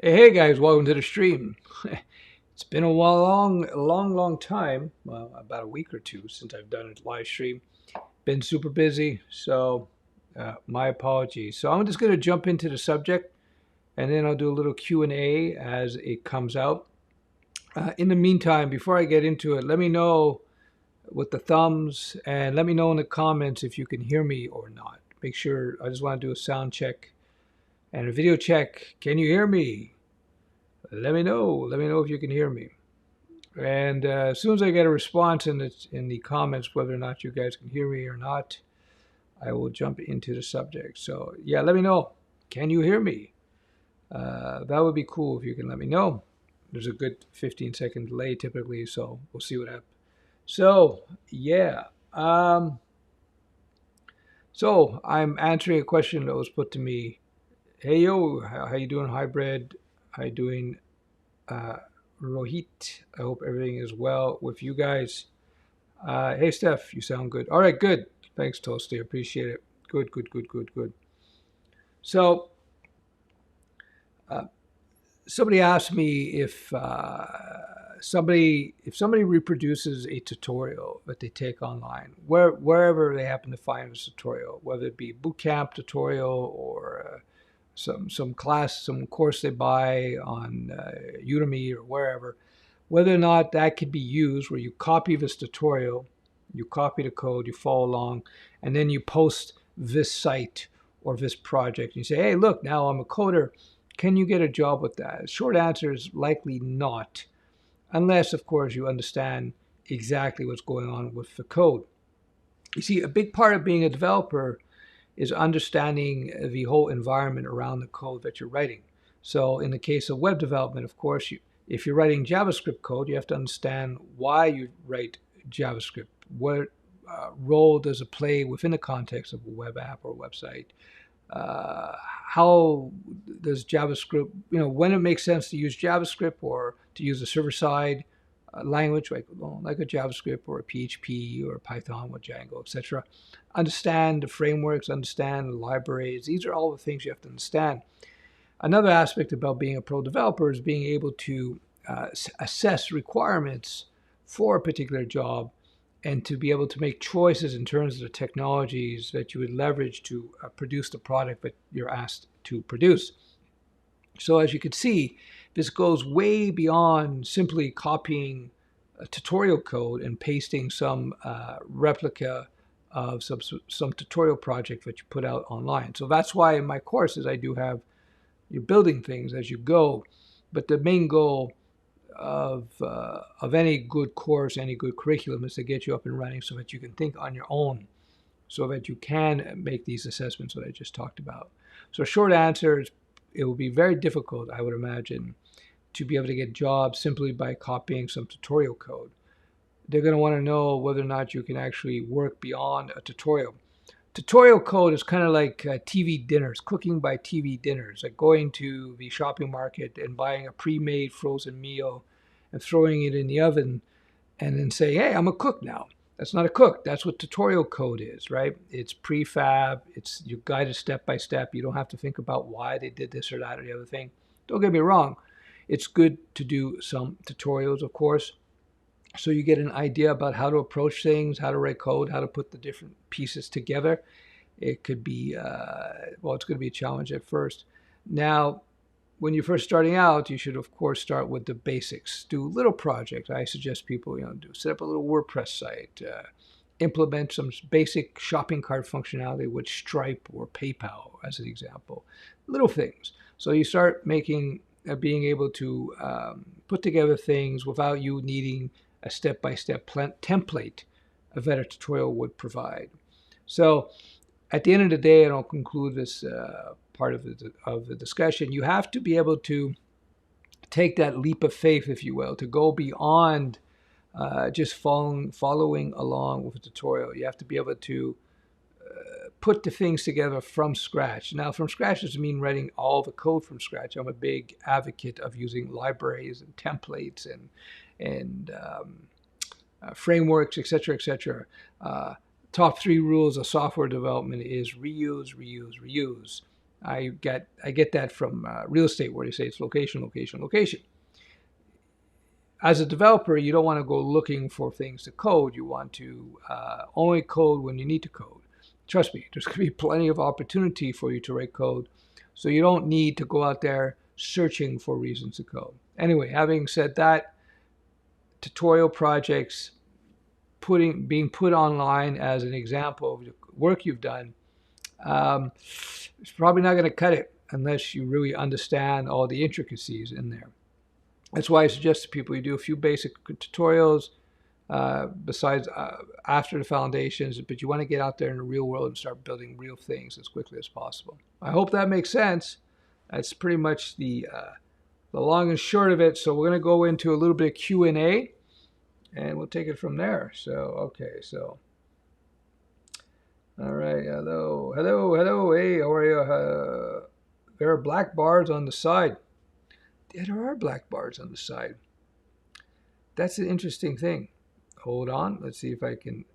Hey guys, welcome to the stream. It's been a long time, well, about a week or two since I've done a live stream. Been super busy, so my apologies. So I'm just going to jump into the subject, and then I'll do a little Q&A as it comes out. In the meantime, before I get into it, let me know with the thumbs, and let me know in the comments if you can hear me or not. Make sure, I just want to do a sound check and a video check. Can you hear me? Let me know. Let me know if you can hear me. And as soon as I get a response in the comments, whether or not you guys can hear me or not, I will jump into the subject. So yeah, let me know. Can you hear me? That would be cool if you can let me know. There's a good 15-second delay typically, so we'll see what happens. So yeah, so I'm answering a question that was put to me. Hey yo, how you doing, hybrid? How you doing, Rohit? I hope everything is well with you guys. Hey, Steph, you sound good. All right, good. Thanks, Toasty. Appreciate it. Good, good, good, good, good. So, uh, somebody asked me if somebody reproduces a tutorial that they take online, wherever they happen to find a tutorial, whether it be bootcamp tutorial or some class, some course they buy on Udemy or wherever, whether or not that could be used where you copy this tutorial, you copy the code, you follow along, and then you post this site or this project. You say, hey, look, now I'm a coder. Can you get a job with that? Short answer is likely not, unless, of course, you understand exactly what's going on with the code. You see, a big part of being a developer is understanding the whole environment around the code that you're writing. So in the case of web development, of course, if you're writing JavaScript code, you have to understand why you write JavaScript. What role does it play within the context of a web app or website? How does JavaScript, when it makes sense to use JavaScript or to use a server-side language like a JavaScript or a PHP or a Python with Django, etc. Understand the frameworks, understand the libraries. These are all the things you have to understand. Another aspect about being a pro developer is being able to assess requirements for a particular job and to be able to make choices in terms of the technologies that you would leverage to produce the product that you're asked to produce. So as you can see, this goes way beyond simply copying a tutorial code and pasting some replica of some tutorial project that you put out online. So that's why in my courses I do have you're building things as you go, but the main goal of any good course, any good curriculum is to get you up and running so that you can think on your own, so that you can make these assessments that I just talked about. So short answer is it will be very difficult, I would imagine, to be able to get jobs simply by copying some tutorial code. They're going to want to know whether or not you can actually work beyond a tutorial. Tutorial code is kind of like TV dinners, cooking by TV dinners, like going to the shopping market and buying a pre-made frozen meal and throwing it in the oven and then say, hey, I'm a cook now. That's not a cook. That's what tutorial code is, right? It's prefab. It's you're guided step by step. You don't have to think about why they did this or that or the other thing. Don't get me wrong. It's good to do some tutorials, of course, so you get an idea about how to approach things, how to write code, how to put the different pieces together. It could be, well, it's going to be a challenge at first. Now, when you're first starting out, you should, of course, start with the basics. Do little projects. I suggest people, set up a little WordPress site, implement some basic shopping cart functionality with Stripe or PayPal, as an example. Little things. So you start making, being able to put together things without you needing a step-by-step template that a tutorial would provide. So at the end of the day, and I'll conclude this part of the discussion, you have to be able to take that leap of faith, if you will, to go beyond just following along with a tutorial. You have to be able to put the things together from scratch. Now, from scratch doesn't mean writing all the code from scratch. I'm a big advocate of using libraries and templates and frameworks, etc., etc. Top 3 rules of software development is reuse, reuse, reuse. I get that from real estate, where they say it's location, location, location. As a developer, you don't want to go looking for things to code. You want to only code when you need to code. Trust me, there's going to be plenty of opportunity for you to write code. So you don't need to go out there searching for reasons to code. Anyway, having said that, tutorial projects being put online as an example of the work you've done, it's probably not going to cut it unless you really understand all the intricacies in there. That's why I suggest to people you do a few basic tutorials besides after the foundations, but you want to get out there in the real world and start building real things as quickly as possible. I hope that makes sense. That's pretty much the long and short of it. So we're going to go into a little bit of Q&A, and we'll take it from there. So, okay, so. All right, hello, hey, how are you? There are black bars on the side. Yeah, there are black bars on the side. That's an interesting thing. Hold on, let's see if I can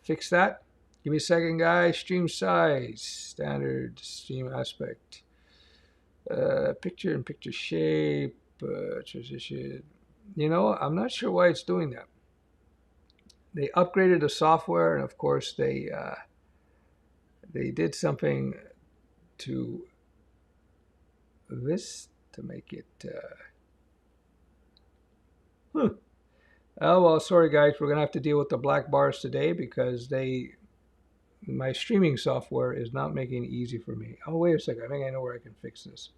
fix that. Give me a second, guys. Stream size, standard stream aspect. Picture and picture shape, transition. You know, I'm not sure why it's doing that. They upgraded the software, and of course they did something to this to make it. Oh well, sorry guys, we're gonna have to deal with the black bars today because my streaming software is not making it easy for me. Oh, wait a second, I think I know where I can fix this.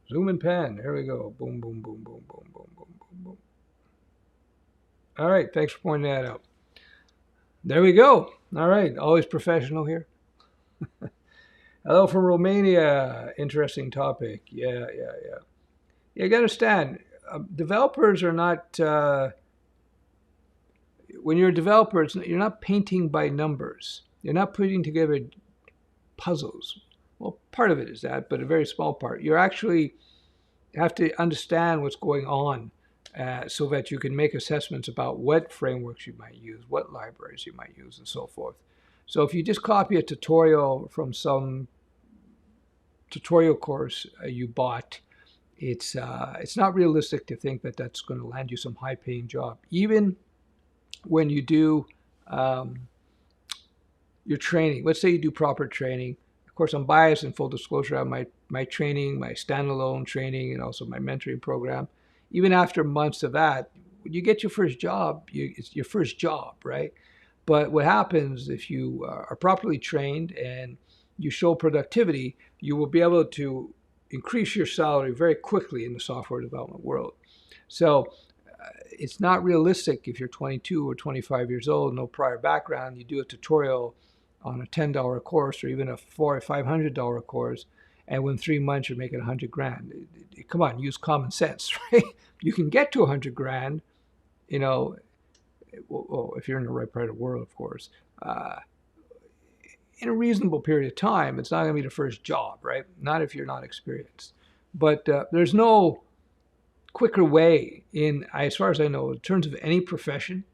Zoom and pan. There we go. Boom, boom, boom, boom, boom, boom, boom, boom, boom. All right, thanks for pointing that out. There we go. All right, always professional here. Hello from Romania. Interesting topic. Yeah. You gotta understand, developers are not. When you're a developer, you're not painting by numbers. You're not putting together puzzles. Well, part of it is that, but a very small part. You actually have to understand what's going on so that you can make assessments about what frameworks you might use, what libraries you might use, and so forth. So if you just copy a tutorial from some tutorial course you bought, it's not realistic to think that that's going to land you some high-paying job. Even when you do your training, let's say you do proper training. Of course, I'm biased in full disclosure. I have my training, my standalone training, and also my mentoring program. Even after months of that, when you get your first job, it's your first job, right? But what happens if you are properly trained and you show productivity, you will be able to increase your salary very quickly in the software development world. So it's not realistic if you're 22 or 25 years old, no prior background, you do a tutorial on a $10 course or even a $400 or $500 course, and within 3 months you're making 100 grand. Come on, use common sense, right? You can get to 100 grand, you know, well, if you're in the right part of the world, of course, in a reasonable period of time. It's not going to be the first job, right? Not if you're not experienced. But there's no quicker way as far as I know, in terms of any profession,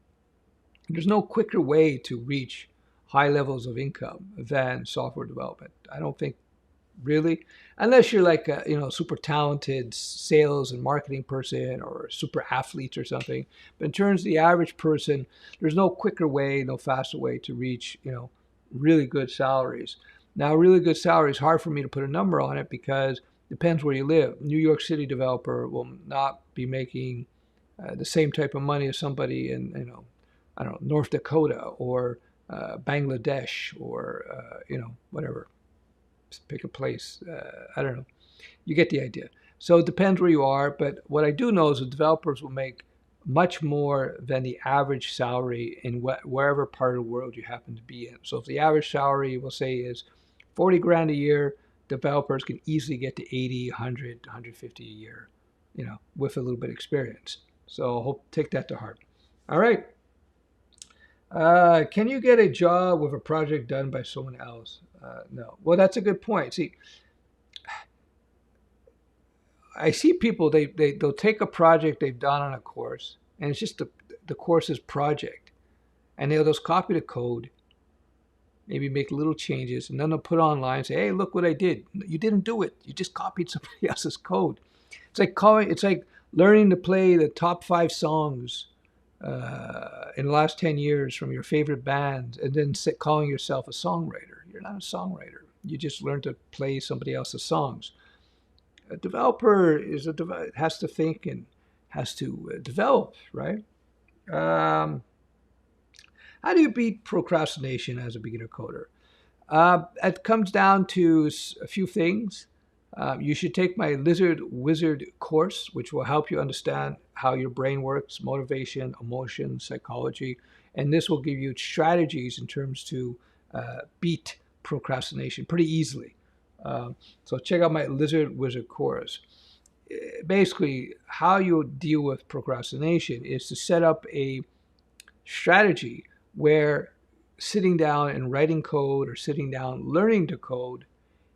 there's no quicker way to reach high levels of income than software development. I don't think really, unless you're like a super talented sales and marketing person or a super athlete or something. But in terms of the average person, there's no quicker way, no faster way to reach really good salaries. Now, really good salary is hard for me to put a number on it because it depends where you live. New York City developer will not be making the same type of money as somebody in I don't know, North Dakota or Bangladesh or whatever. Just pick a place. I don't know. You get the idea. So it depends where you are. But what I do know is that developers will make much more than the average salary in wherever part of the world you happen to be in. So if the average salary, we'll say, is 40 grand a year, developers can easily get to 80, 100, 150 a year, with a little bit of experience. So take that to heart. All right. Can you get a job with a project done by someone else? No. Well, that's a good point. See, I see people, they'll take a project they've done on a course, and it's just the course's project, and they'll just copy the code maybe make little changes, and then they'll put online and say, hey, look what I did. You didn't do it. You just copied somebody else's code. It's like learning to play the top 5 songs in the last 10 years from your favorite band, and then calling yourself a songwriter. You're not a songwriter. You just learn to play somebody else's songs. A developer has to think and has to develop, right? How do you beat procrastination as a beginner coder? It comes down to a few things. You should take my Lizard Wizard course, which will help you understand how your brain works, motivation, emotion, psychology, and this will give you strategies in terms to beat procrastination pretty easily. So check out my Lizard Wizard course. Basically, how you deal with procrastination is to set up a strategy where sitting down and writing code or sitting down learning to code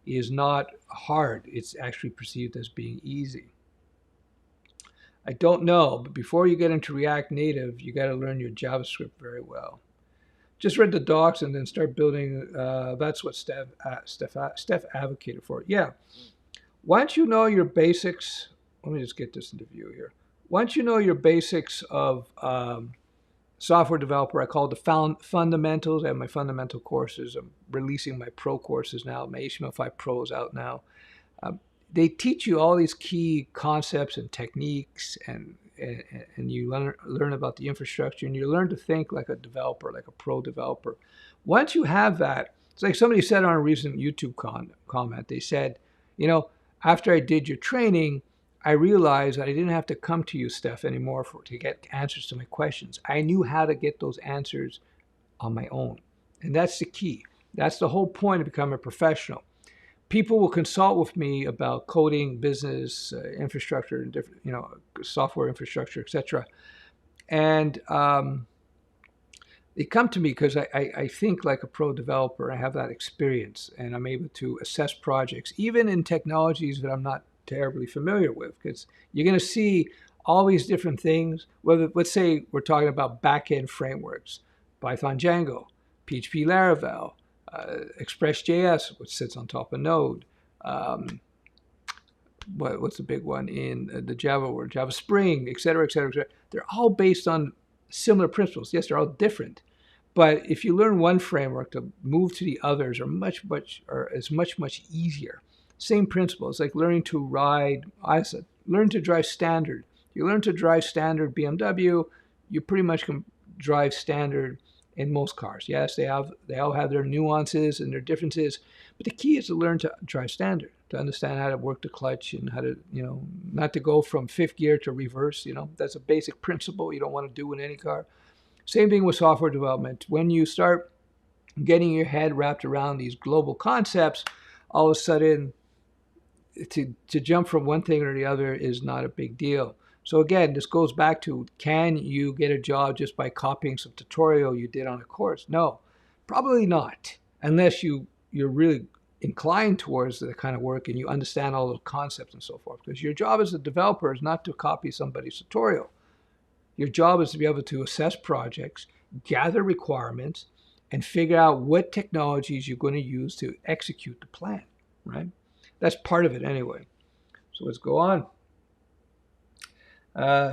is not hard. It's actually perceived as being easy. I don't know, but before you get into React Native, you got to learn your JavaScript very well. Just read the docs and then start building. That's what Stef advocated for. Yeah. Once you know your basics, let me just get this into view here. Once you know your basics of software developer, I call it the fundamentals. I have my fundamental courses. I'm releasing my pro courses now. My HTML5 Pro is out now. They teach you all these key concepts and techniques, and you learn about the infrastructure, and you learn to think like a developer, like a pro developer. Once you have that, it's like somebody said on a recent YouTube comment. They said, you know, after I did your training, I realized that I didn't have to come to you, Stef, anymore to get answers to my questions. I knew how to get those answers on my own. And that's the key. That's the whole point of becoming a professional. People will consult with me about coding, business, infrastructure, different, software infrastructure, etc. And they come to me because I think like a pro developer. I have that experience, and I'm able to assess projects, even in technologies that I'm not terribly familiar with, because you're going to see all these different things. Whether, let's say we're talking about back-end frameworks, Python Django, PHP Laravel, Express.js, which sits on top of Node. What's the big one in the Java world? Java Spring, et cetera, et cetera, et cetera. They're all based on similar principles. Yes, they're all different. But if you learn one framework, to move to the others is much easier. Same principle. It's like learning to ride. Learn to drive standard. You learn to drive standard BMW, you pretty much can drive standard in most cars. Yes, they all have their nuances and their differences, but the key is to learn to drive standard, to understand how to work the clutch and how to, not to go from fifth gear to reverse. That's a basic principle you don't want to do in any car. Same thing with software development. When you start getting your head wrapped around these global concepts, all of a sudden, to jump from one thing or the other is not a big deal. So again, this goes back to, can you get a job just by copying some tutorial you did on a course? No, probably not, unless you're really inclined towards that kind of work and you understand all those concepts and so forth. Because your job as a developer is not to copy somebody's tutorial. Your job is to be able to assess projects, gather requirements, and figure out what technologies you're going to use to execute the plan, right? That's part of it anyway. So let's go on.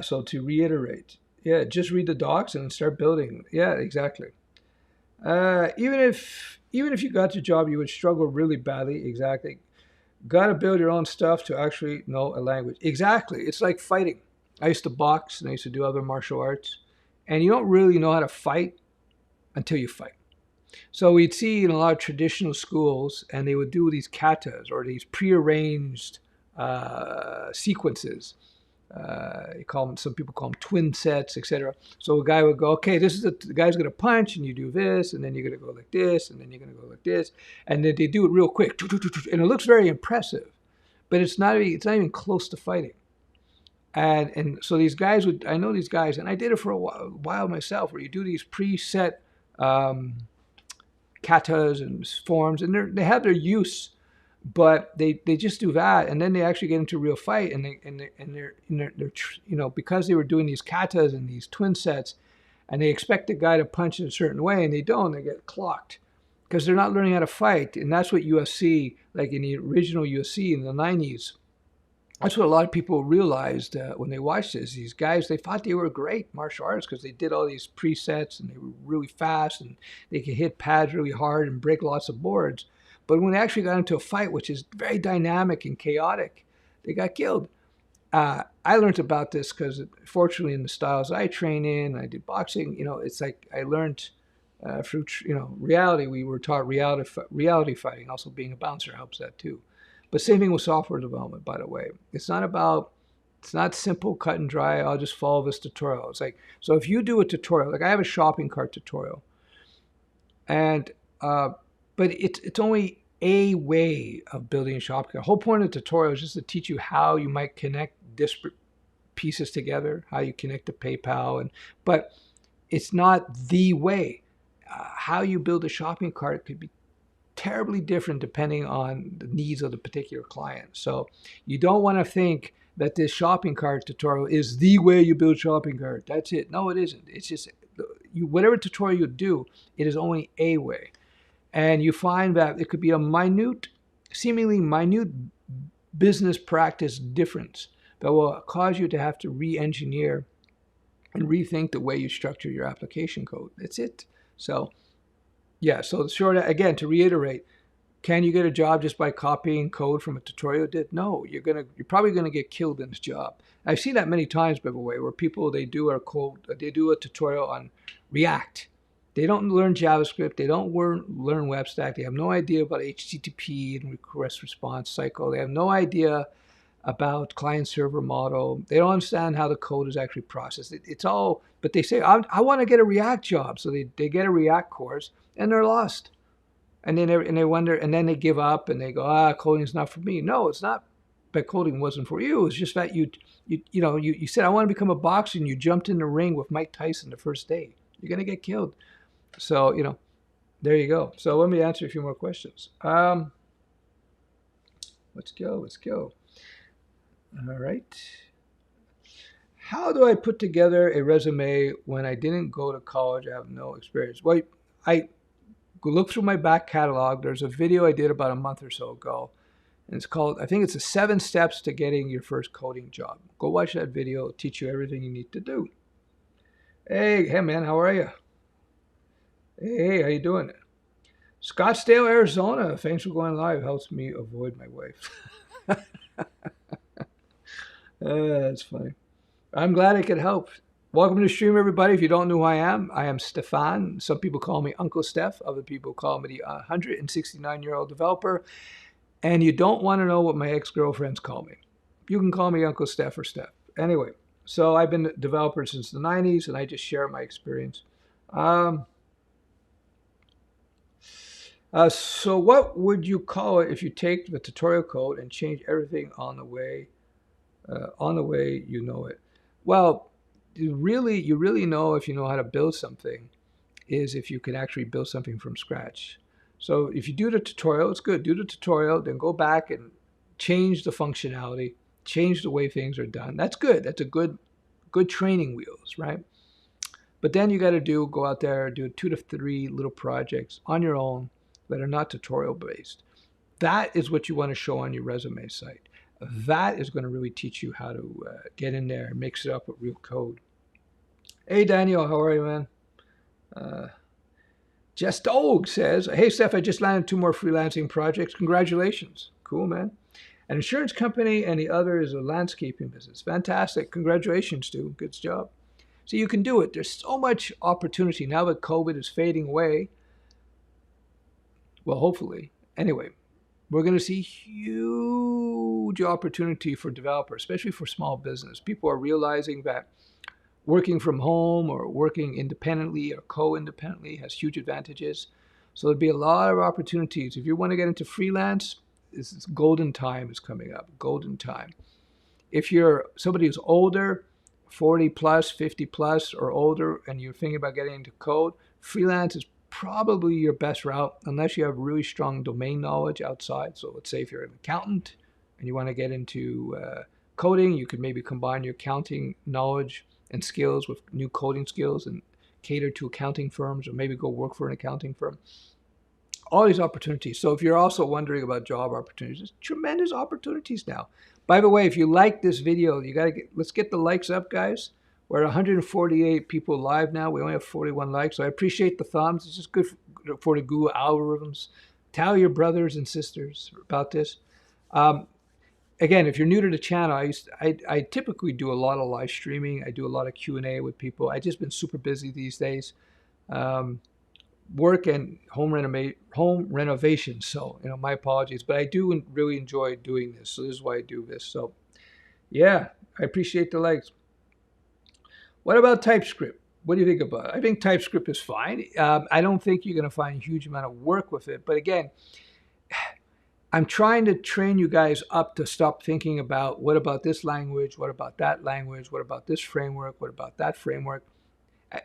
So to reiterate, yeah, just read the docs and start building. Yeah, exactly. Even if you got your job, you would struggle really badly. Exactly. Got to build your own stuff to actually know a language. Exactly. It's like fighting. I used to box and I used to do other martial arts, and you don't really know how to fight until you fight. So we'd see in a lot of traditional schools, and they would do these katas or these prearranged sequences. Some people call them twin sets, etc. So a guy would go, okay, this is the guy's going to punch, and you do this, and then you're going to go like this, and then you're going to go like this, and then they do it real quick, and it looks very impressive, but it's not even close to fighting. And so these guys I know these guys, and I did it for a while myself, where you do these preset katas and forms, and they have their use, but they just do that, and then they actually get into a real fight, and they're because they were doing these katas and these twin sets, and they expect the guy to punch in a certain way, and they don't, they get clocked because they're not learning how to fight. And that's what UFC, like in the original UFC in the 90s, that's what a lot of people realized when they watched this. These guys, they thought they were great martial artists because they did all these presets and they were really fast and they could hit pads really hard and break lots of boards. But when they actually got into a fight, which is very dynamic and chaotic, they got killed. I learned about this because, fortunately, in the styles I train in, I did boxing. It's like I learned through reality. We were taught reality fighting. Also, being a bouncer helps that too. But same thing with software development, by the way. It's not simple, cut and dry. I'll just follow this tutorial. It's like, so if you do a tutorial, like I have a shopping cart tutorial, and but it's only a way of building a shopping cart. The whole point of the tutorial is just to teach you how you might connect disparate pieces together, how you connect to PayPal, but it's not the way. How you build a shopping cart could be terribly different depending on the needs of the particular client. So you don't want to think that this shopping cart tutorial is the way you build shopping cart. That's it. No, it isn't. It's just whatever tutorial you do, it is only a way. And you find that it could be a seemingly minute business practice difference that will cause you to have to re-engineer and rethink the way you structure your application code. That's it. So yeah, so the short, again, to reiterate, can you get a job just by copying code from a tutorial did? No, you're probably gonna get killed in this job. I've seen that many times, by the way, where people they do a tutorial on React. They don't learn JavaScript. They don't learn web stack. They have no idea about HTTP and request response cycle. They have no idea about client server model. They don't understand how the code is actually processed. It's all, but they say, I want to get a React job. So they get a React course and they're lost. And then they wonder, and then they give up and they go, coding's not for me. No, it's not that coding wasn't for you. It's just that you said, I want to become a boxer, and you jumped in the ring with Mike Tyson the first day. You're going to get killed. So, there you go. So let me answer a few more questions. Let's go. All right. How do I put together a resume when I didn't go to college? I have no experience. Well, I look through my back catalog. There's a video I did about a month or so ago. And it's called, I think it's the 7 steps to getting your first coding job. Go watch that video. It'll teach you everything you need to do. Hey man, how are you? Hey, how you doing? Scottsdale, Arizona. Thanks for going live. Helps me avoid my wife. That's funny. I'm glad I could help. Welcome to the stream, everybody. If you don't know who I am Stefan. Some people call me Uncle Stef. Other people call me the 169-year-old developer. And you don't want to know what my ex-girlfriends call me. You can call me Uncle Stef or Stef. Anyway, so I've been a developer since the 90s, and I just share my experience. So what would you call it if you take the tutorial code and change everything on the way you know it? Well, you really know if you know how to build something is if you can actually build something from scratch. So if you do the tutorial, it's good. Do the tutorial, then go back and change the functionality, change the way things are done. That's good. That's a good training wheels, right? But then you got to go out there, do 2 to 3 little projects on your own that are not tutorial based. That is what you want to show on your resume site. That is going to really teach you how to get in there and mix it up with real code. Hey, Daniel, how are you, man? Jess Dog says, hey, Steph, I just landed 2 more freelancing projects. Congratulations. Cool, man. An insurance company, and the other is a landscaping business. Fantastic. Congratulations, dude. Good job. So you can do it. There's so much opportunity now that COVID is fading away. Well, hopefully. Anyway, we're going to see huge opportunity for developers, especially for small business. People are realizing that working from home or working independently or co-independently has huge advantages. So there'll be a lot of opportunities. If you want to get into freelance, this golden time is coming up, golden time. If you're somebody who's older, 40 plus, 50 plus or older, and you're thinking about getting into code, freelance is probably your best route unless you have really strong domain knowledge outside. So let's say if you're an accountant and you want to get into coding, you could maybe combine your accounting knowledge and skills with new coding skills and cater to accounting firms, or maybe go work for an accounting firm. all these opportunities. So if you're also wondering about job opportunities, there's tremendous opportunities now. By the way, if you like this video, let's get the likes up, guys. We're at 148 people live now. We only have 41 likes. So I appreciate the thumbs. This is good for the Google algorithms. Tell your brothers and sisters about this. Again, if you're new to the channel, I typically do a lot of live streaming. I do a lot of Q&A with people. I've just been super busy these days. Work and home renovation. So, my apologies, but I do really enjoy doing this. So this is why I do this. So yeah, I appreciate the likes. What about TypeScript? What do you think about it? I think TypeScript is fine. I don't think you're going to find a huge amount of work with it. But again, I'm trying to train you guys up to stop thinking about what about this language? What about that language? What about this framework? What about that framework?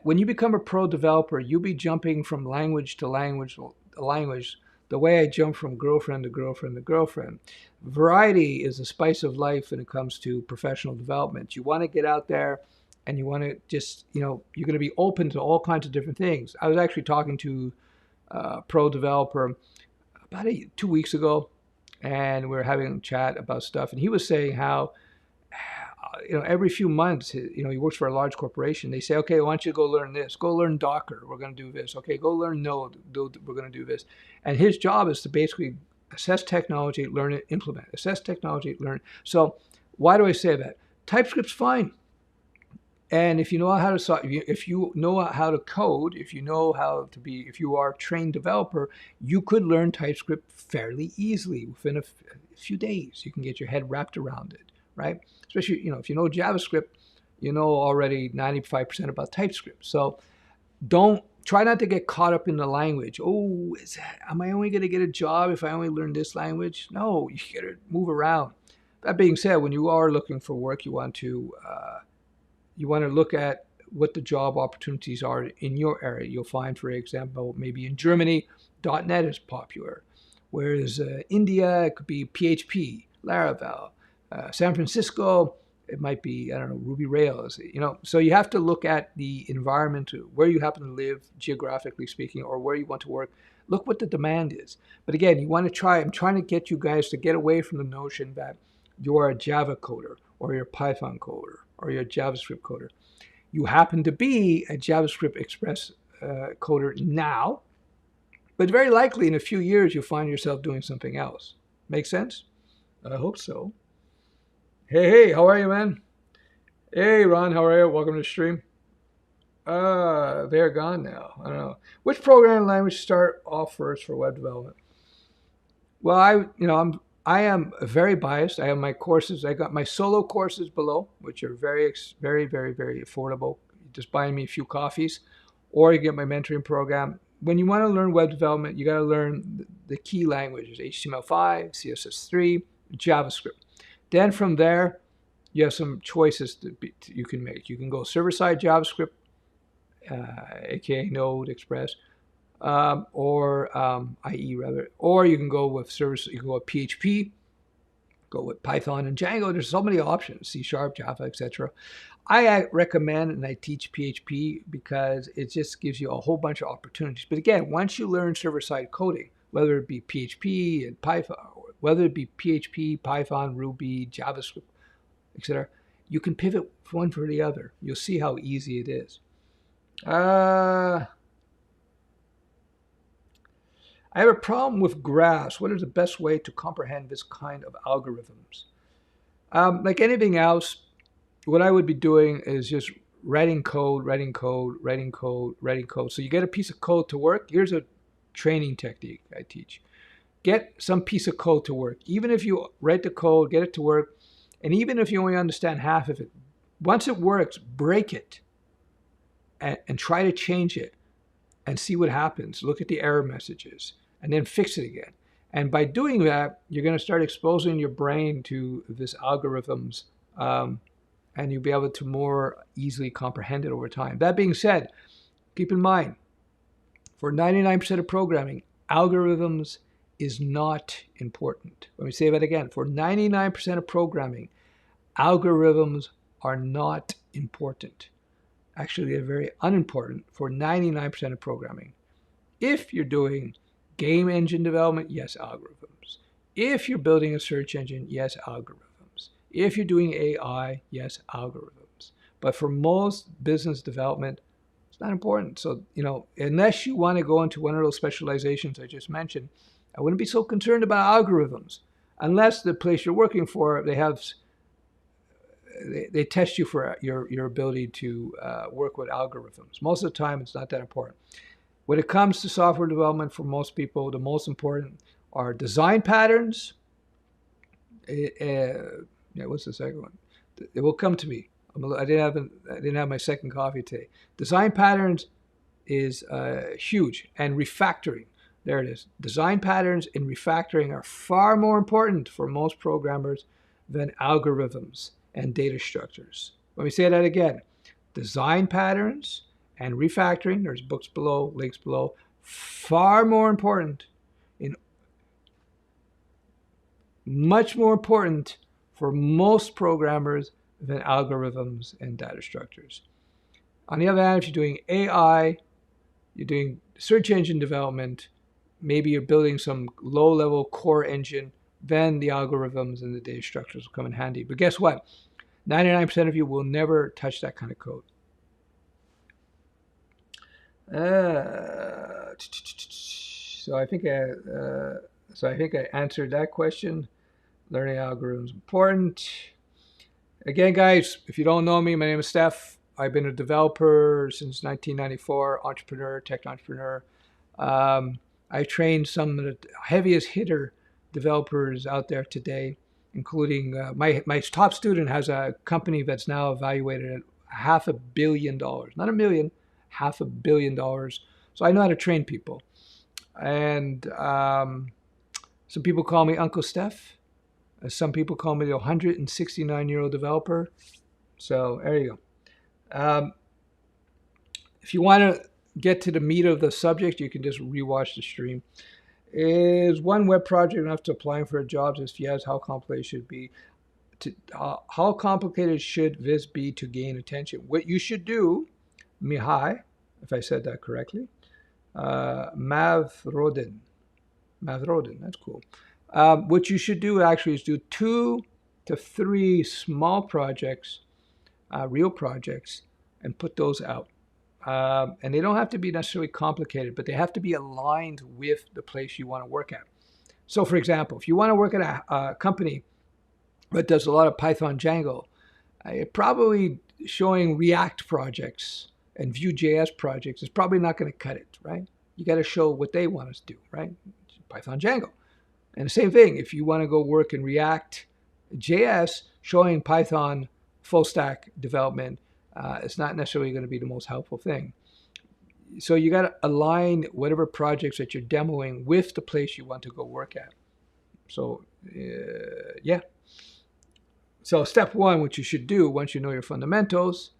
When you become a pro developer, you'll be jumping from language to language to language, the way I jump from girlfriend to girlfriend to girlfriend. Variety is the spice of life when it comes to professional development. You want to get out there and you want to just, you're going to be open to all kinds of different things. I was actually talking to a pro developer about 2 weeks ago, and we were having a chat about stuff, and he was saying how every few months, he works for a large corporation. They say, okay, why don't you go learn this? Go learn Docker. We're going to do this. Okay, go learn Node. We're going to do this. And his job is to basically assess technology, learn it, implement. Assess technology, learn. So why do I say that? TypeScript's fine. And if you know how to if you know how to code, if you are a trained developer, you could learn TypeScript fairly easily within a few days. You can get your head wrapped around it, right? Especially, if you know JavaScript, you know already 95% about TypeScript. So try not to get caught up in the language. Oh, am I only going to get a job if I only learn this language? No, you got to move around. That being said, when you are looking for work, you want to look at what the job opportunities are in your area. You'll find, for example, maybe in Germany, .NET is popular, whereas India, it could be PHP, Laravel. San Francisco, it might be, Ruby Rails. So you have to look at the environment, where you happen to live, geographically speaking, or where you want to work. Look what the demand is. But again, I'm trying to get you guys to get away from the notion that you're a Java coder, or you're a Python coder, or you're a JavaScript coder. You happen to be a JavaScript Express coder now, but very likely in a few years you'll find yourself doing something else. Make sense? I hope so. Hey, how are you, man? Hey, Ron, how are you? Welcome to the stream. They're gone now. I don't know. Which programming language to start off first for web development? Well, I am very biased. I have my courses. I got my solo courses below, which are very, very, very, very affordable. Just buying me a few coffees, or you get my mentoring program. When you want to learn web development, you got to learn the key languages: HTML5, CSS3, JavaScript. Then from there, you have some choices you can make. You can go server-side JavaScript, aka Node, Express, or IE rather, or you can go with service. You can go with PHP, go with Python and Django. There's so many options: C#, Java, etc. I recommend and I teach PHP because it just gives you a whole bunch of opportunities. But again, once you learn server-side coding, whether it be PHP and Python, whether it be PHP, Python, Ruby, JavaScript, etc., you can pivot one for the other. You'll see how easy it is. I have a problem with graphs. What is the best way to comprehend this kind of algorithms? Like anything else, what I would be doing is just writing code. So you get a piece of code to work. Here's a training technique I teach. Get some piece of code to work. Even if you write the code, get it to work, and even if you only understand half of it, once it works, break it and try to change it and see what happens. Look at the error messages and then fix it again. And by doing that, you're going to start exposing your brain to this algorithms, and you'll be able to more easily comprehend it over time. That being said, keep in mind, for 99% of programming, algorithms is not important. Let me say that again. For 99% of programming, algorithms are not important. Actually, they're very unimportant for 99% of programming. If you're doing game engine development, yes, algorithms. If you're building a search engine, yes, algorithms. If you're doing AI, yes, algorithms. But for most business development, it's not important. So, unless you want to go into one of those specializations I just mentioned, I wouldn't be so concerned about algorithms, unless the place you're working for, they test you for your ability to work with algorithms. Most of the time, it's not that important. When it comes to software development, for most people, the most important are design patterns. What's the second one? It will come to me. I didn't have my second coffee today. Design patterns is huge, and refactoring. There it is. Design patterns and refactoring are far more important for most programmers than algorithms and data structures. Let me say that again. Design patterns and refactoring, there's books below, links below, far more important, much more important for most programmers than algorithms and data structures. On the other hand, if you're doing AI, you're doing search engine development, maybe you're building some low-level core engine, then the algorithms and the data structures will come in handy. But guess what? 99% of you will never touch that kind of code. So I think I answered that question. Learning algorithms important. Again, guys, if you don't know me, my name is Stef. I've been a developer since 1994, entrepreneur, tech entrepreneur. I trained some of the heaviest hitter developers out there today, including my top student has a company that's now evaluated at $500 million, not $1 million, $500 million. So I know how to train people. And some people call me Uncle Stef. Some people call me the 169-year-old developer. So there you go. If you want to get to the meat of the subject, you can just rewatch the stream. Is one web project enough to applying for a job? If yes, how complicated should it be? How complicated should this be to gain attention? What you should do, Mihai, if I said that correctly, Mavrodin, that's cool. What you should do actually is do 2 to 3 small projects, real projects, and put those out. And they don't have to be necessarily complicated, but they have to be aligned with the place you want to work at. So for example, if you want to work at a company that does a lot of Python Django, probably showing React projects and Vue.js projects is probably not going to cut it, right? You got to show what they want us to do, right? Python Django. And the same thing, if you want to go work in React.js, showing Python full stack development, it's not necessarily going to be the most helpful thing. So you got to align whatever projects that you're demoing with the place you want to go work at. So, yeah. So step 1, what you should do once you know your fundamentals,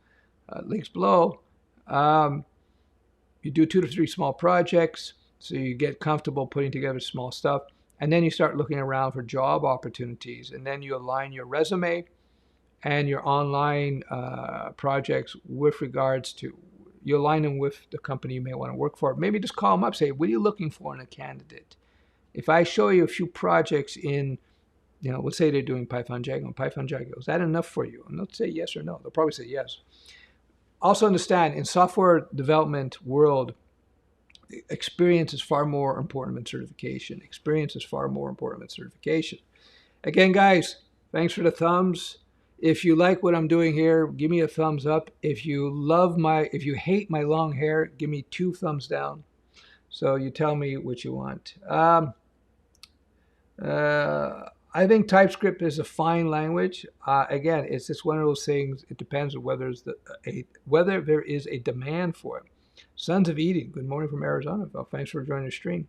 links below, you do 2 to 3 small projects so you get comfortable putting together small stuff. And then you start looking around for job opportunities. And then you align your resume and your online projects with regards to, you align them with the company you may want to work for. Maybe just call them up, say, what are you looking for in a candidate? If I show you a few projects in, let's say they're doing Python Django, is that enough for you? And they'll say yes or no. They'll probably say yes. Also understand, in software development world, experience is far more important than certification. Again, guys, thanks for the thumbs. If you like what I'm doing here, give me a thumbs up. If you hate my long hair, give me 2 thumbs down. So you tell me what you want. I think TypeScript is a fine language. Again, it's just one of those things. It depends on whether there is a demand for it. Sons of Eating, good morning from Arizona. Well, thanks for joining the stream.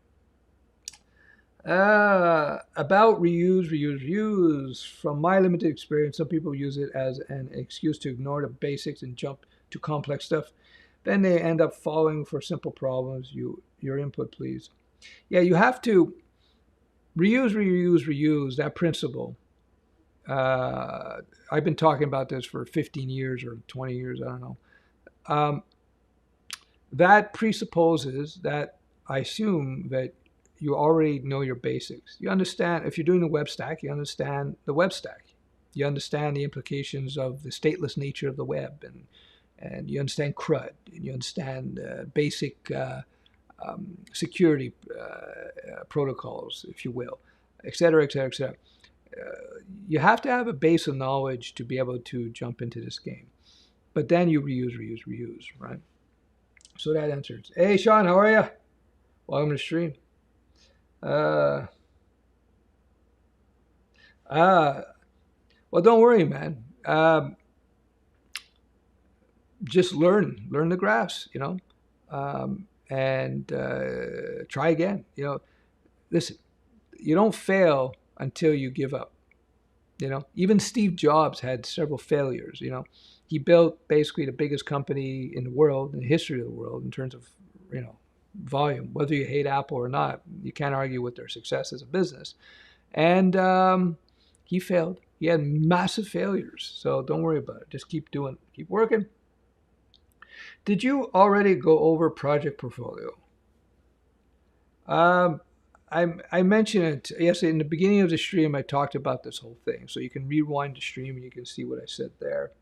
About reuse. From my limited experience, some people use it as an excuse to ignore the basics and jump to complex stuff. Then they end up falling for simple problems. Your input, please. Yeah, you have to reuse, that principle. I've been talking about this for 15 years or 20 years, I don't know. That presupposes that I assume that you already know your basics. You understand, if you're doing the web stack, you understand the web stack. You understand the implications of the stateless nature of the web, and you understand CRUD, and you understand basic security protocols, if you will, et cetera, et cetera, et cetera. You have to have a base of knowledge to be able to jump into this game. But then you reuse, right? So that answers. Hey, Sean, how are you? Welcome to the stream. Well, don't worry, man. Just learn the graphs, and try again. Listen, you don't fail until you give up. Even Steve Jobs had several failures. He built basically the biggest company in the world, in the history of the world, in terms of, volume. Whether you hate Apple or not, you can't argue with their success as a business. And he failed. He had massive failures. So don't worry about it. Just keep doing, keep working. Did you already go over project portfolio? I mentioned it, yes, in the beginning of the stream. I talked about this whole thing. So you can rewind the stream and you can see what I said there.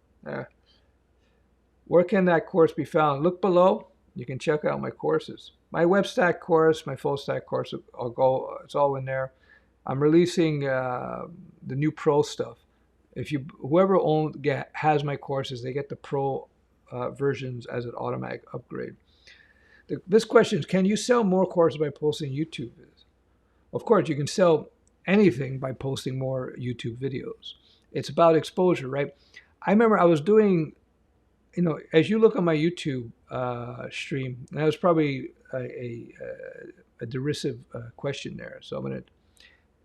Where can that course be found? Look below. You can check out my courses. My web stack course, my full stack course, it's all in there. I'm releasing the new pro stuff. Whoever has my courses, they get the pro versions as an automatic upgrade. This question is, can you sell more courses by posting YouTube videos? Of course, you can sell anything by posting more YouTube videos. It's about exposure, right? I remember I was doing, as you look on my YouTube stream, and that was probably a derisive question there.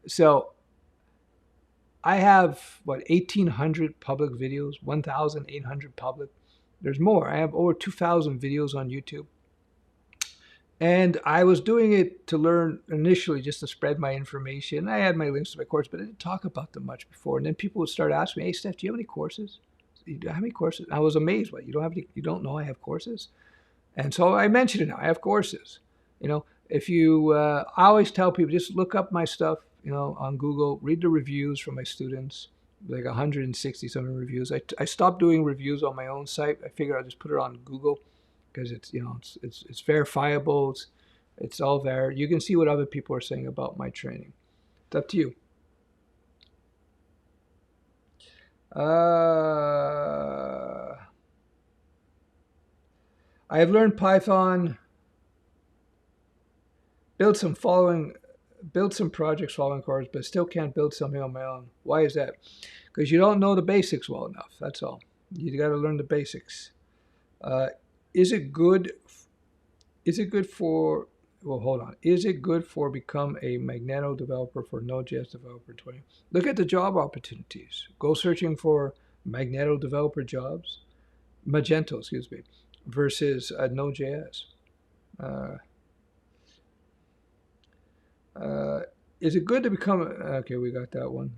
So I have, 1,800 public videos, 1,800 public. There's more. I have over 2,000 videos on YouTube. And I was doing it to learn initially, just to spread my information. I had my links to my course, but I didn't talk about them much before. And then people would start asking me, "Hey, Stef, do you have any courses? Do you have any courses?" And I was amazed. What, you don't have any? You don't know I have courses? And so I mentioned it now. I have courses. If you, I always tell people, just look up my stuff, on Google, read the reviews from my students, like 160 something reviews. I stopped doing reviews on my own site. I figured I'll just put it on Google because it's verifiable. It's all there. You can see what other people are saying about my training. It's up to you. I have learned Python, built some projects following course, but still can't build something on my own. Why is that? Because you don't know the basics well enough. That's all. You got to learn the basics. Is it good for? Well, hold on. Is it good for become a Magneto developer for Node.js developer 20? Look at the job opportunities. Go searching for Magneto developer jobs, Magento, excuse me, versus Node.js. Is it good to become? Okay, we got that one.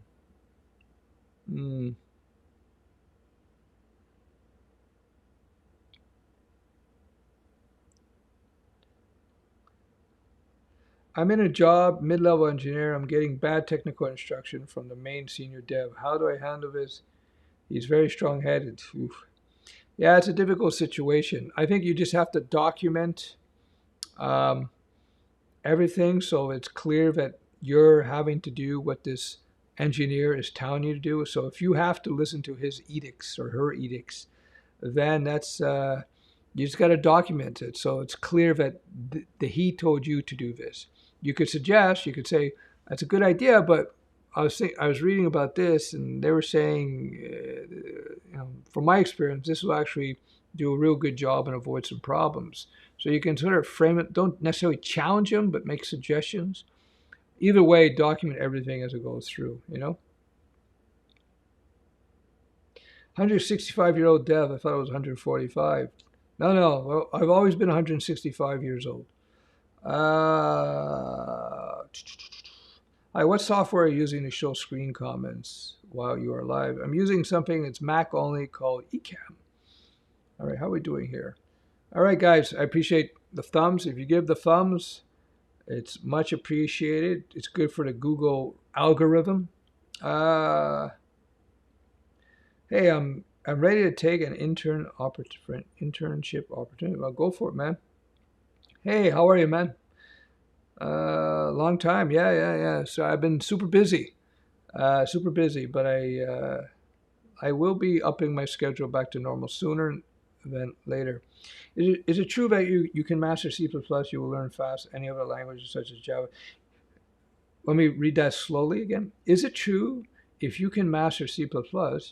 I'm in a job, mid-level engineer. I'm getting bad technical instruction from the main senior dev. How do I handle this? He's very strong-headed. Oof. Yeah, it's a difficult situation. I think you just have to document everything so it's clear that you're having to do what this engineer is telling you to do. So if you have to listen to his edicts or her edicts, then that's you just got to document it so it's clear that he told you to do this. You could say, that's a good idea, but I was reading about this, and they were saying, from my experience, this will actually do a real good job and avoid some problems. So you can sort of frame it. Don't necessarily challenge them, but make suggestions. Either way, document everything as it goes through. 165-year-old dev. I thought it was 145. No. Well, I've always been 165 years old. Hi, what software are you using to show screen comments while you are live? I'm using something that's Mac only called Ecamm. All right, how are we doing here? All right, guys, I appreciate the thumbs. If you give the thumbs, It's much appreciated. It's good for the Google algorithm. Uh, hey, I'm ready to take an internship opportunity. Well, go for it, man. Hey, how are you, man? Long time. Yeah, yeah, yeah. So I've been super busy, but I will be upping my schedule back to normal sooner than later. Is it true that you can master C++, you will learn fast any other languages such as Java? Let me read that slowly again. Is it true if you can master C++,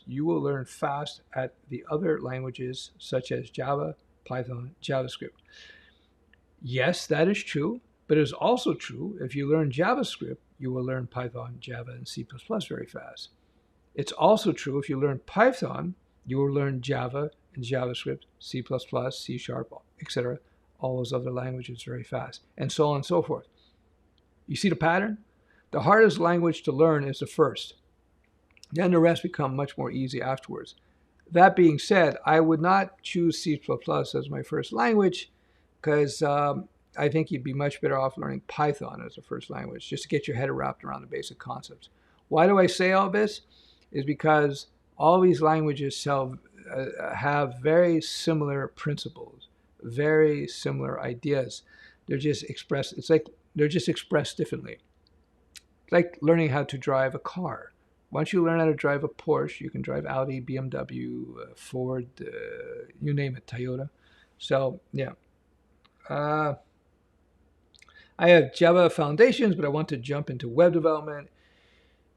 you will learn fast at the other languages such as Java, Python, JavaScript? Yes, that is true, but it is also true if you learn JavaScript, you will learn Python, Java, and C++ very fast. It's also true if you learn Python, you will learn Java and JavaScript, C++, C Sharp, etc., all those other languages very fast, and so on and so forth. You see the pattern? The hardest language to learn is the first. Then the rest become much more easy afterwards. That being said, I would not choose C++ as my first language because I think you'd be much better off learning Python as a first language just to get your head wrapped around the basic concepts. Why do I say all this? Is because all these languages have very similar principles, very similar ideas. They're just expressed. It's like they're just expressed differently. It's like learning how to drive a car. Once you learn how to drive a Porsche, you can drive Audi, BMW, Ford, you name it, Toyota. So yeah, uh, I have Java foundations, but I want to jump into web development.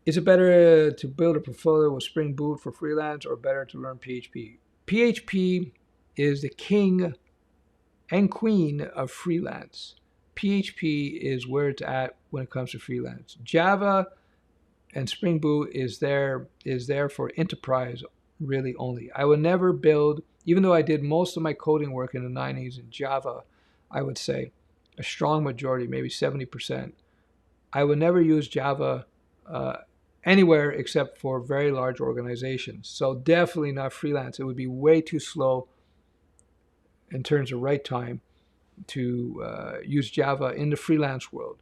Is it better to build a portfolio with Spring Boot for freelance or better to learn PHP? PHP is the king and queen of freelance. PHP is where it's at when it comes to freelance. Java and Spring Boot is there for enterprise really only. I would never build, even though I did most of my coding work in the 90s in Java, I would say a strong majority, maybe 70%. I would never use Java anywhere except for very large organizations. So definitely not freelance. It would be way too slow in terms of write time to use Java in the freelance world.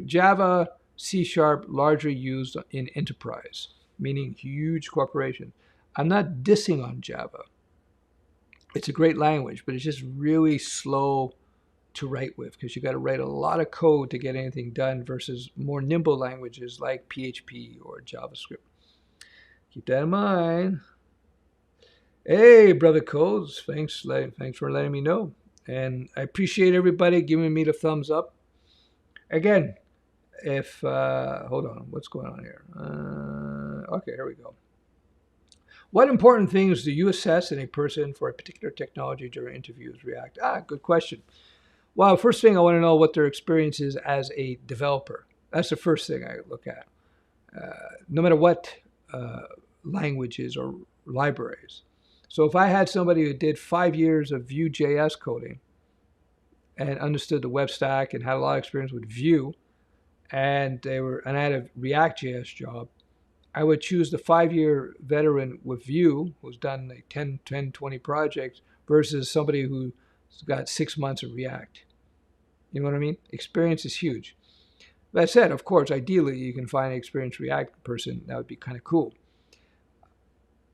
Java, C Sharp, largely used in enterprise, meaning huge corporations. I'm not dissing on Java. It's a great language, but it's just really slow to write with because you got to write a lot of code to get anything done versus more nimble languages like PHP or JavaScript. Keep that in mind. Hey, brother Codes, thanks for letting me know, and I appreciate everybody giving me the thumbs up. Again, if hold on, what's going on here? Okay, here we go. What important things do you assess in a person for a particular technology during interviews? React. Good question. Well, first thing I want to know what their experience is as a developer. That's the first thing I look at. No matter what languages or libraries. So if I had somebody who did 5 years of Vue.js coding and understood the web stack and had a lot of experience with Vue, and I had a React.js job, I would choose the 5-year veteran with Vue who's done like 10, 20 projects versus somebody who's got 6 months of React. You know what I mean? Experience is huge. That said, of course, ideally you can find an experienced React person. That would be kind of cool.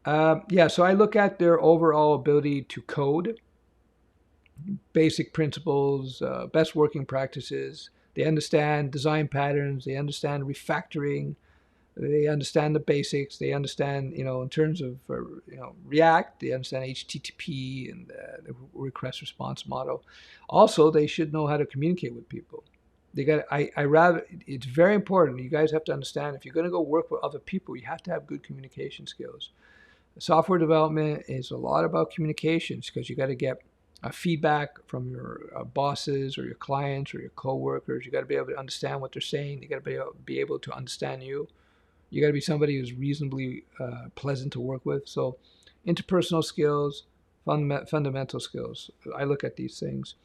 So I look at their overall ability to code, basic principles, best working practices. They understand design patterns. They understand refactoring. They understand the basics. They understand, in terms of, React, they understand HTTP and the request response model. Also, they should know how to communicate with people. It's very important. You guys have to understand if you're going to go work with other people, you have to have good communication skills. Software development is a lot about communications because you got to get feedback from your bosses or your clients or your coworkers. You got to be able to understand what they're saying. You got to be able to understand you. You got to be somebody who's reasonably pleasant to work with. So interpersonal skills, fundamental skills. I look at these things.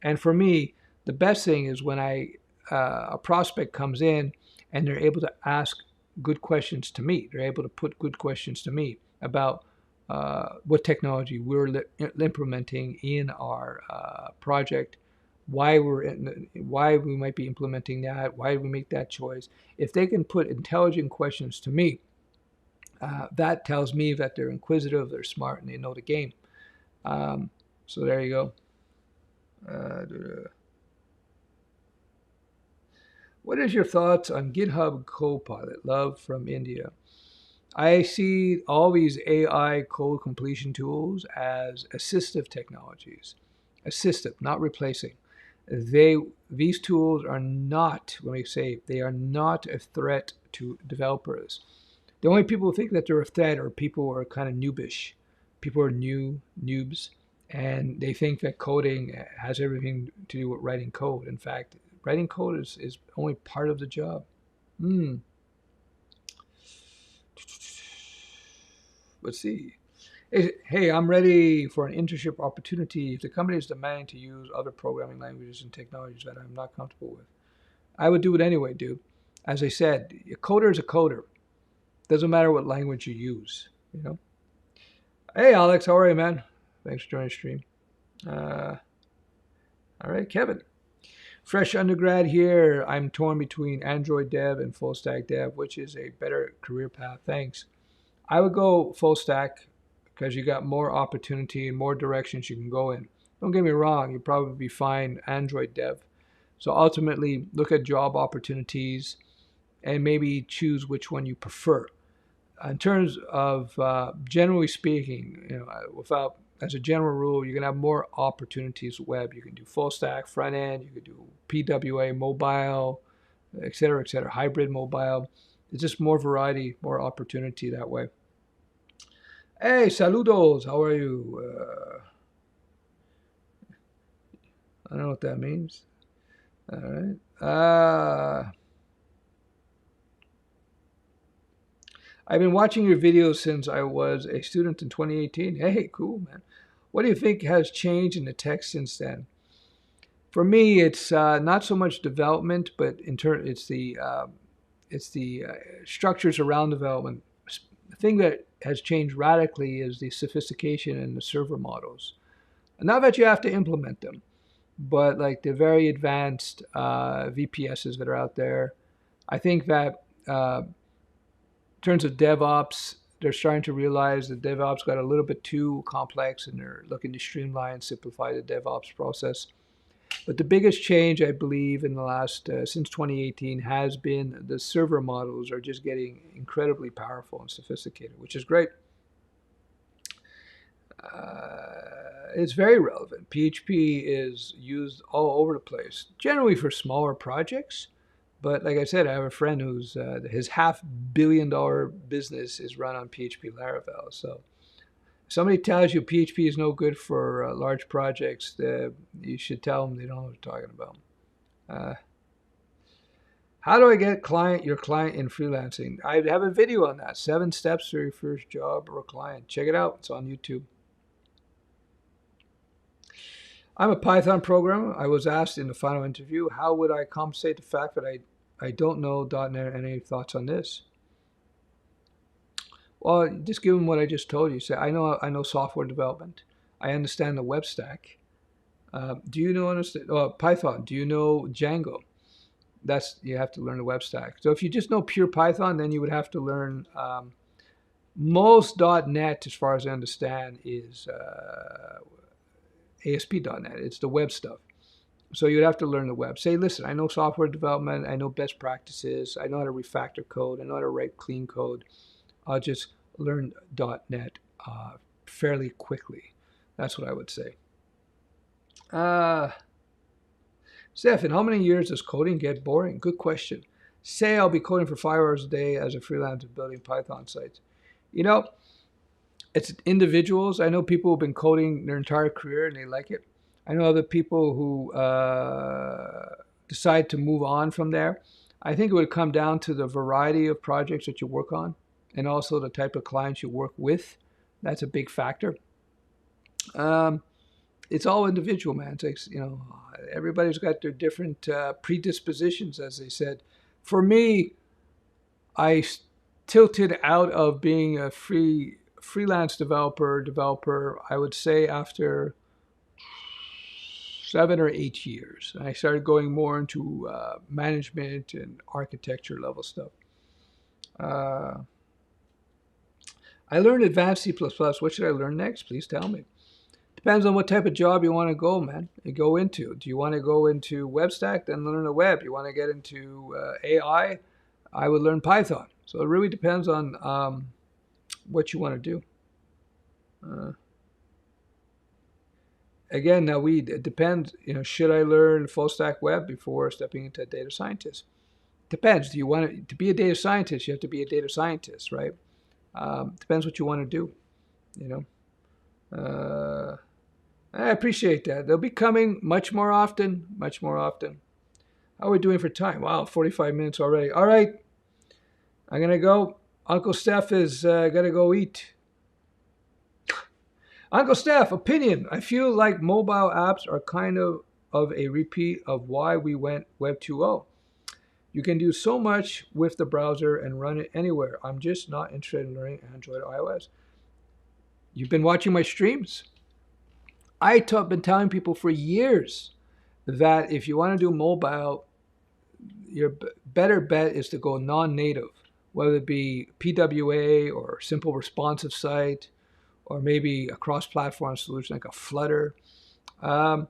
And for me, the best thing is when a prospect comes in and they're able to ask good questions to me. They're able to put good questions to me about what technology we're implementing in our project, why we might be implementing that, why did we make that choice. If they can put intelligent questions to me, that tells me that they're inquisitive, they're smart, and they know the game. So there you go. What is your thoughts on GitHub Copilot? Love from India. I see all these AI code completion tools as assistive technologies. Assistive, not replacing. These tools are not, let me say, they are not a threat to developers. The only people who think that they're a threat are people who are kind of noobish. People are noobs, and they think that coding has everything to do with writing code. In fact, writing code is only part of the job. Let's see. Hey, I'm ready for an internship opportunity if the company is demanding to use other programming languages and technologies that I'm not comfortable with. I would do it anyway, dude. As I said, a coder is a coder. Doesn't matter what language you use, you know? Hey, Alex, how are you, man? Thanks for joining the stream. All right, Kevin. Fresh undergrad here. I'm torn between Android dev and full stack dev, which is a better career path. Thanks. I would go full stack because you got more opportunity and more directions you can go in. Don't get me wrong, you'll probably be fine Android dev. So ultimately, look at job opportunities and maybe choose which one you prefer. In terms of generally speaking, without as a general rule, you're gonna have more opportunities web. You can do full stack, front end. You could do PWA, mobile, et cetera, hybrid mobile. It's just more variety, more opportunity that way. Hey, saludos. How are you? I don't know what that means. All right. I've been watching your videos since I was a student in 2018. Hey, cool, man. What do you think has changed in the tech since then? For me, it's not so much development, but it's the structures around development. The thing that has changed radically is the sophistication in the server models. Not that you have to implement them, but like the very advanced VPSs that are out there. I think that in terms of DevOps, they're starting to realize that DevOps got a little bit too complex, and they're looking to streamline, simplify the DevOps process. But the biggest change, I believe, in the last, since 2018 has been the server models are just getting incredibly powerful and sophisticated, which is great. It's very relevant. PHP is used all over the place, generally for smaller projects. But like I said, I have a friend who's his $500 million business is run on PHP Laravel. So if somebody tells you PHP is no good for large projects, you should tell them they don't know what they're talking about. How do I get your client in freelancing? I have a video on that. 7 steps for your first job or client. Check it out. It's on YouTube. I'm a Python programmer. I was asked in the final interview, how would I compensate the fact that I don't know .NET? Any thoughts on this? Well, just give them what I just told you. Say, I know software development. I understand the web stack. Do you know Python? Do you know Django? You have to learn the web stack. So if you just know pure Python, then you would have to learn most .NET, as far as I understand, is ASP.NET. It's the web stuff. So you'd have to learn the web. Say, listen, I know software development. I know best practices. I know how to refactor code. I know how to write clean code. I'll just learn .NET fairly quickly. That's what I would say. Stef, in how many years does coding get boring? Good question. Say I'll be coding for 5 hours a day as a freelancer building Python sites. It's individuals. I know people who've been coding their entire career and they like it. I know other people who decide to move on from there. I think it would come down to the variety of projects that you work on and also the type of clients you work with. That's a big factor. It's all individual, man. It's like, everybody's got their different predispositions, as they said. For me, I tilted out of being a freelance developer, I would say after 7 or 8 years. And I started going more into management and architecture level stuff. Uh, I learned advanced C++. What should I learn next? Please tell me. Depends on what type of job you want to go, man. You go into. Do you want to go into web stack? Then learn the web. You want to get into AI? I would learn Python. So it really depends on what you want to do. Again, now it depends. Should I learn full stack web before stepping into data scientist? Depends. Do you want to be a data scientist? You have to be a data scientist, right? Depends what you want to do. I appreciate that. They'll be coming much more often, much more often. How are we doing for time? Wow, 45 minutes already. All right, I'm going to go. Uncle Stef is going to go eat. Uncle Stef, opinion. I feel like mobile apps are kind of a repeat of why we went Web 2.0. You can do so much with the browser and run it anywhere. I'm just not interested in learning Android or iOS. You've been watching my streams. I've been telling people for years that if you want to do mobile, your better bet is to go non-native, whether it be PWA or simple responsive site, or maybe a cross-platform solution like a Flutter. I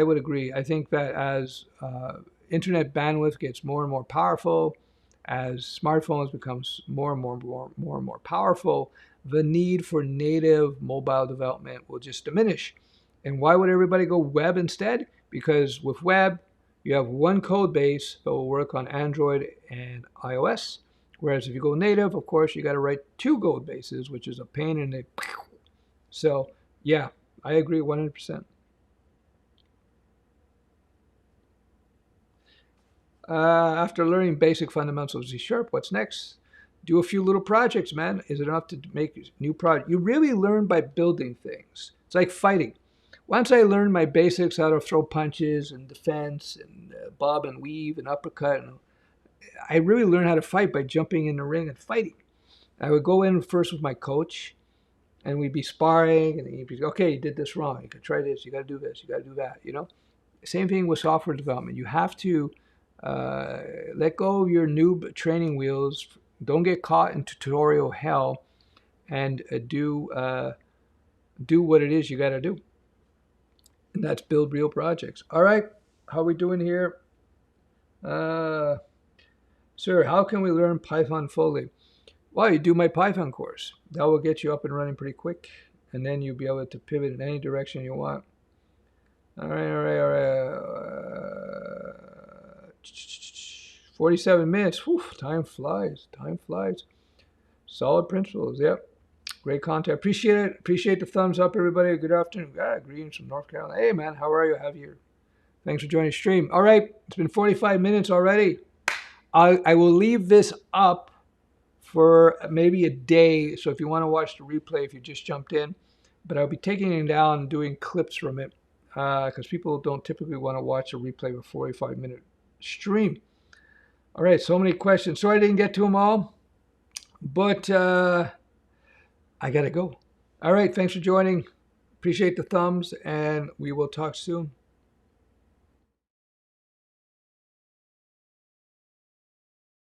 would agree. I think that as internet bandwidth gets more and more powerful, as smartphones becomes more and more powerful, the need for native mobile development will just diminish. And why would everybody go web instead? Because with web, you have one code base that will work on Android and iOS. Whereas if you go native, of course, you got to write two code bases, which is a pain in the... So, yeah, I agree 100%. After learning basic fundamentals of C#, what's next? Do a few little projects, man. Is it enough to make new projects? You really learn by building things. It's like fighting. Once I learned my basics, how to throw punches and defense and bob and weave and uppercut, I really learned how to fight by jumping in the ring and fighting. I would go in first with my coach, and we'd be sparring, and he'd be, okay, you did this wrong. You could try this. You got to do this. You got to do that. Same thing with software development. You have to let go of your noob training wheels. Don't get caught in tutorial hell, and do what it is you got to do. And that's build real projects. All right, how are we doing here? Sir, how can we learn Python fully? Well, you do my Python course. That will get you up and running pretty quick, and then you'll be able to pivot in any direction you want. All right. 47 minutes. Whew, time flies. Solid principles. Yep. Great content. Appreciate it. Appreciate the thumbs up, everybody. Good afternoon. Greetings from North Carolina. Hey, man, how are you? Have you? Thanks for joining the stream. All right. It's been 45 minutes already. I will leave this up for maybe a day. So if you want to watch the replay, if you just jumped in, but I'll be taking it down and doing clips from it because people don't typically want to watch a replay of a 45-minute stream. All right, so many questions. Sorry I didn't get to them all, but I got to go. All right, thanks for joining. Appreciate the thumbs, and we will talk soon.